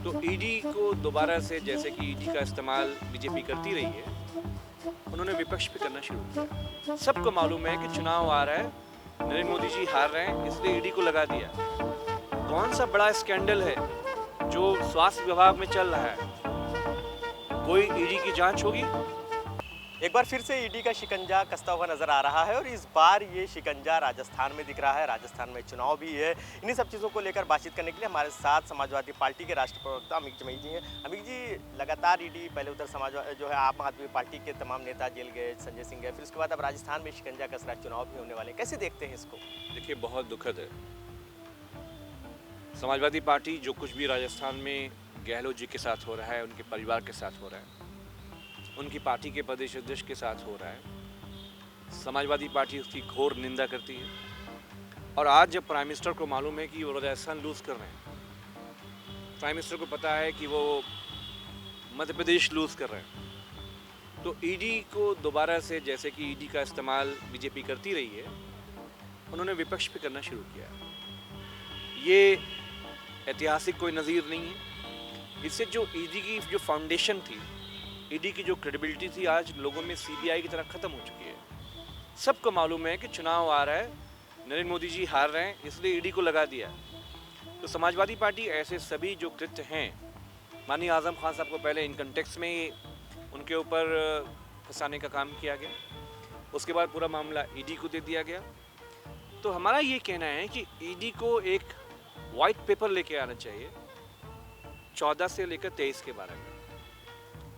तो ईडी को दोबारा से, जैसे कि ईडी का इस्तेमाल बीजेपी करती रही है, उन्होंने विपक्ष पे करना शुरू किया। सबको मालूम है कि चुनाव आ रहा है, नरेंद्र मोदी जी हार रहे हैं, इसलिए ईडी को लगा दिया। कौन सा बड़ा स्कैंडल है जो स्वास्थ्य विभाग में चल रहा है? कोई ईडी की जांच होगी? एक बार फिर से ईडी का शिकंजा कसता हुआ नजर आ रहा है और इस बार ये शिकंजा राजस्थान में दिख रहा है। राजस्थान में चुनाव भी है। इन्हीं सब चीज़ों को लेकर बातचीत करने के लिए हमारे साथ समाजवादी पार्टी के राष्ट्रीय प्रवक्ता अमित जमई जी हैं। अमित जी, लगातार ईडी, पहले उधर जो है आम आदमी पार्टी के तमाम नेता जेल गए, संजय सिंह गए, फिर उसके बाद अब राजस्थान में शिकंजा कस रहा है, चुनाव भी होने वाले हैं। कैसे देखते हैं इसको? देखिए, बहुत दुखद है। समाजवादी पार्टी जो कुछ भी राजस्थान में गहलोत जी के साथ हो रहा है, उनके परिवार के साथ हो रहा है, उनकी पार्टी के प्रदेश अध्यक्ष के साथ हो रहा है, समाजवादी पार्टी उसकी घोर निंदा करती है। और आज जब प्राइम मिनिस्टर को मालूम है कि वो राजस्थान लूज कर रहे हैं, प्राइम मिनिस्टर को पता है कि वो मध्य प्रदेश लूज कर रहे हैं, तो ईडी को दोबारा से, जैसे कि ईडी का इस्तेमाल बीजेपी करती रही है, उन्होंने विपक्ष पे करना शुरू किया। ये ऐतिहासिक कोई नज़ीर नहीं है। इससे जो ईडी की जो फाउंडेशन थी, ईडी की जो क्रेडिबिलिटी थी, आज लोगों में सीबीआई की तरह ख़त्म हो चुकी है। सबको मालूम है कि चुनाव आ रहा है, नरेंद्र मोदी जी हार रहे हैं, इसलिए ईडी को लगा दिया। तो समाजवादी पार्टी ऐसे सभी जो कृत्य हैं, माननीय आज़म खान साहब को पहले इनकम टैक्स में उनके ऊपर फंसाने का काम किया गया, उसके बाद पूरा मामला ईडी को दे दिया गया। तो हमारा ये कहना है कि ईडी को एक वाइट पेपर लेके आना चाहिए 14 से लेकर 23 के बारे में,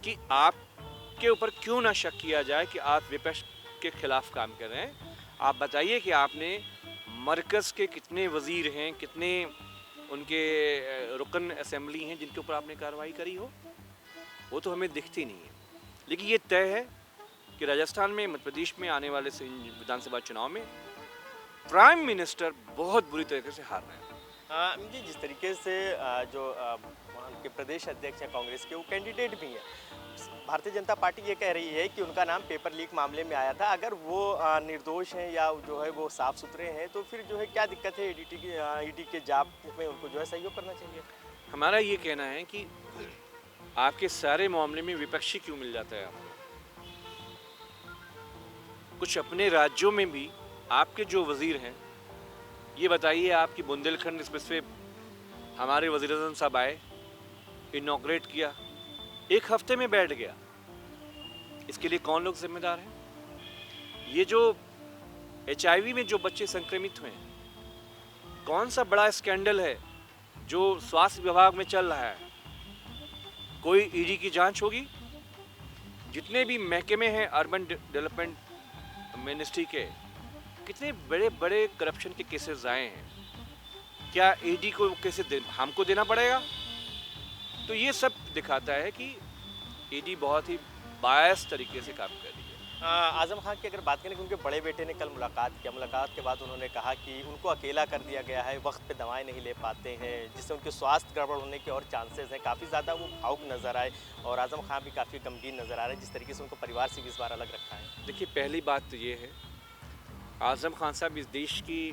कि आपके ऊपर क्यों ना शक किया जाए कि आप विपक्ष के खिलाफ काम कर रहे हैं। आप बताइए कि आपने मरकज़ के कितने वज़ीर हैं, कितने उनके रुकन असेंबली हैं जिनके ऊपर आपने कार्रवाई करी हो। वो तो हमें दिखती नहीं है। लेकिन ये तय है कि राजस्थान में, मध्य प्रदेश में आने वाले विधानसभा चुनाव में प्राइम मिनिस्टर बहुत बुरी तरीके से हार रहे हैं। जी, जिस तरीके से जो उनके प्रदेश अध्यक्ष हैं कांग्रेस के, वो कैंडिडेट भी हैं, भारतीय जनता पार्टी ये कह रही है कि उनका नाम पेपर लीक मामले में आया था। अगर वो निर्दोष हैं या जो है वो साफ सुथरे हैं, तो फिर जो है क्या दिक्कत है? ईडी के जांच में उनको जो है सहयोग करना चाहिए। हमारा ये कहना है कि आपके सारे मामले में विपक्षी क्यों मिल जाता है आपको? कुछ अपने राज्यों में भी आपके जो वजीर हैं, ये बताइए, आपकी बुंदेलखंड एक्सप्रेसवे हमारे वज़ीर आज़म साहब आए, इनॉग्रेट किया, एक हफ्ते में बैठ गया। इसके लिए कौन लोग जिम्मेदार हैं? ये जो HIV में जो बच्चे संक्रमित हुए हैं, कौन सा बड़ा स्कैंडल है जो स्वास्थ्य विभाग में चल रहा है? कोई ईडी की जांच होगी? जितने भी महकमे हैं अर्बन डेवलपमेंट मिनिस्ट्री के, कितने बड़े बड़े करप्शन के केसेस आए हैं, क्या ईडी को कैसे हमको देना पड़ेगा? तो ये सब दिखाता है कि ईडी बहुत ही बायस तरीके से काम कर रही है। आजम खान की अगर बात करें कि उनके बड़े बेटे ने कल मुलाकात किया, मुलाकात के बाद उन्होंने कहा कि उनको अकेला कर दिया गया है, वक्त पे दवाएं नहीं ले पाते हैं, जिससे उनके स्वास्थ्य गड़बड़ होने के और चांसेस हैं। काफ़ी ज़्यादा वो भावुक नज़र आए और आजम खान भी काफ़ी गंभीर नज़र आ रहे हैं, जिस तरीके से उनको परिवार से भी इस बार अलग रखा है। देखिए, पहली बात तो ये है, आज़म खान साहब इस देश की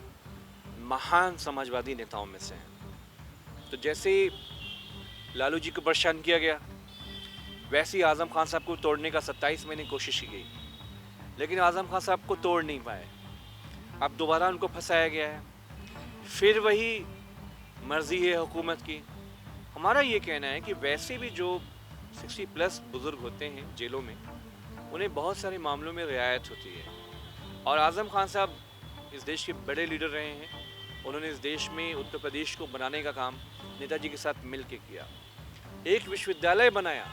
महान समाजवादी नेताओं में से हैं। तो जैसे लालू जी को परेशान किया गया, वैसे ही आज़म खान साहब को तोड़ने का 27 महीने कोशिश की गई, लेकिन आज़म खान साहब को तोड़ नहीं पाए। अब दोबारा उनको फंसाया गया है, फिर वही मर्जी है हुकूमत की। हमारा ये कहना है कि वैसे भी जो 60+ बुज़ुर्ग होते हैं जेलों में, उन्हें बहुत सारे मामलों में रियायत होती है। और आज़म खान साहब इस देश के बड़े लीडर रहे हैं। उन्होंने इस देश में उत्तर प्रदेश को बनाने का काम नेताजी के साथ मिल के किया। एक विश्वविद्यालय बनाया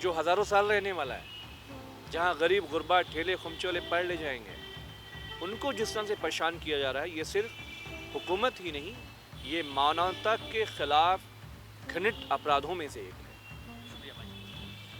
जो हज़ारों साल रहने वाला है, जहाँ गरीब गुरबा ठेले खुमचे वाले पढ़ ले जाएंगे। उनको जिस तरह से परेशान किया जा रहा है, ये सिर्फ हुकूमत ही नहीं, ये मानवता के खिलाफ घृणित अपराधों में से एक है।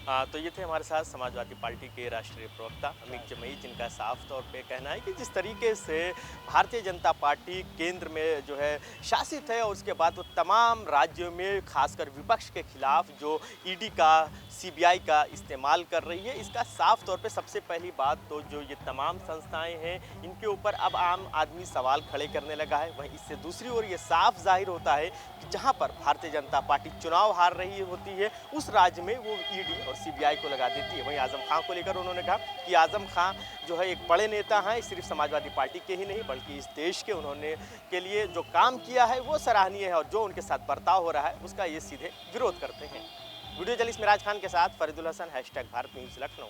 तो ये थे हमारे साथ समाजवादी पार्टी के राष्ट्रीय प्रवक्ता अमित जमई, जिनका साफ तौर पे कहना है कि जिस तरीके से भारतीय जनता पार्टी केंद्र में जो है शासित है और उसके बाद वो तमाम राज्यों में खासकर विपक्ष के खिलाफ जो ईडी का सीबीआई का इस्तेमाल कर रही है, इसका साफ तौर पे सबसे पहली बात तो जो ये तमाम संस्थाएं हैं इनके ऊपर अब आम आदमी सवाल खड़े करने लगा है। वहीं इससे दूसरी ओर ये साफ जाहिर होता है कि जहां पर भारतीय जनता पार्टी चुनाव हार रही होती है उस राज्य में वो ईडी और सीबीआई को लगा देती है। वहीं आजम खां को लेकर उन्होंने कहा कि आजम खां जो है एक बड़े नेता हैं, सिर्फ समाजवादी पार्टी के ही नहीं बल्कि इस देश के उन्होंने के लिए जो काम किया है वो सराहनीय है और जो उनके साथ बर्ताव हो रहा है उसका ये सीधे विरोध करते हैं। वीडियो जर्नलिस्ट मिराज खान के साथ फरीदुल हसन, #भारत न्यूज़ लखनऊ।